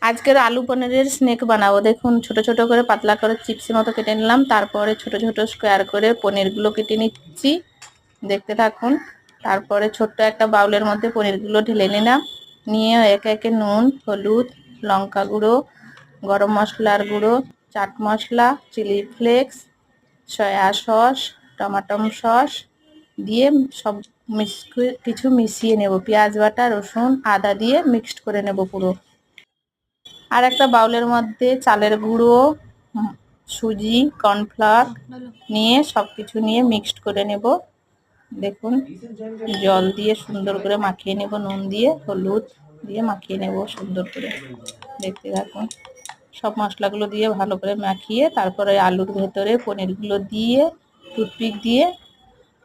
আজকের আলু পনিরের স্নেক বানাবো। দেখুন ছোট ছোট করে পাতলা করে চিপসের মতো কেটে নিলাম, তারপরে ছোট ছোট স্কোয়ার করে পনিরগুলো কেটে নিচ্ছি, দেখতে থাকুন। তারপরে ছোট্ট একটা বাউলের মধ্যে পনিরগুলো ঢেলে নিলাম, নিয়ে একে একে নুন, হলুদ, লঙ্কা গুঁড়ো, গরম মশলার গুঁড়ো, chaat masala, chilli flakes, soya sauce, tomato sauce দিয়ে সব কিছু মিশিয়ে নেব। পেঁয়াজ বাটা, রসুন, আদা দিয়ে মিক্সড করে নেব পুরো। আর একটা বাউলের মধ্যে চালের গুঁড়ো, সুজি, কর্নফ্লাওয়ার নিয়ে সবকিছু নিয়ে মিক্সড করে নেব। দেখুন জল দিয়ে সুন্দর করে মাখিয়ে নেব, নুন দিয়ে হলুদ দিয়ে মাখিয়ে নেব সুন্দর করে, দেখতে থাকুন। সব মশলাগুলো দিয়ে ভালো করে মাখিয়ে তারপরে আলুর ভেতরে পনিরগুলো দিয়ে টুথপিক দিয়ে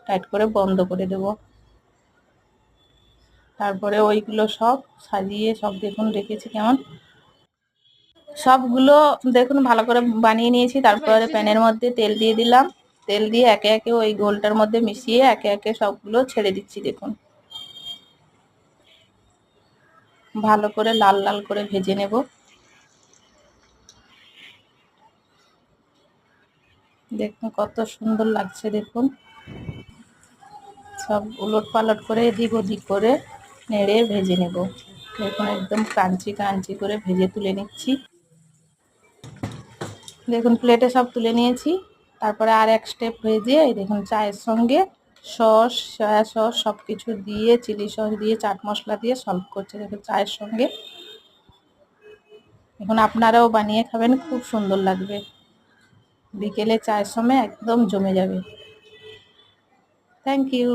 টাইট করে বন্ধ করে দেব। তারপরে ওইগুলো সব সাজিয়ে সব দেখুন রেখেছি কেমন, সবগুলো দেখুন ভালো করে বানিয়ে নিয়েছি। তারপরে প্যানের মধ্যে তেল দিয়ে দিলাম, তেল দিয়ে একে একে ওই গোলটার মধ্যে মিশিয়ে একে একে সবগুলো ছেড়ে দিচ্ছি। দেখুন ভালো করে লাল লাল করে ভেজে নেব। দেখুন কত সুন্দর লাগছে, দেখুন সব উলট পালট করে এদিক ওদিক করে নেড়ে ভেজে নেব। দেখুন একদম ক্রাঞ্চি ক্রাঞ্চি করে ভেজে তুলে নিচ্ছি। দেখুন প্লেটে সব তুলে নিয়েছি। তারপরে আর এক স্টেপ ভেজে এই দেখুন চায়ের সঙ্গে সস, সয়া সস সব কিছু দিয়ে, চিলি সস দিয়ে, চাট মশলা দিয়ে সার্ভ করছে দেখুন চায়ের সঙ্গে। এখন আপনারাও বানিয়ে খাবেন, খুব সুন্দর লাগবে, বিকেলে চায়ের সময় একদম জমে যাবে। Thank you.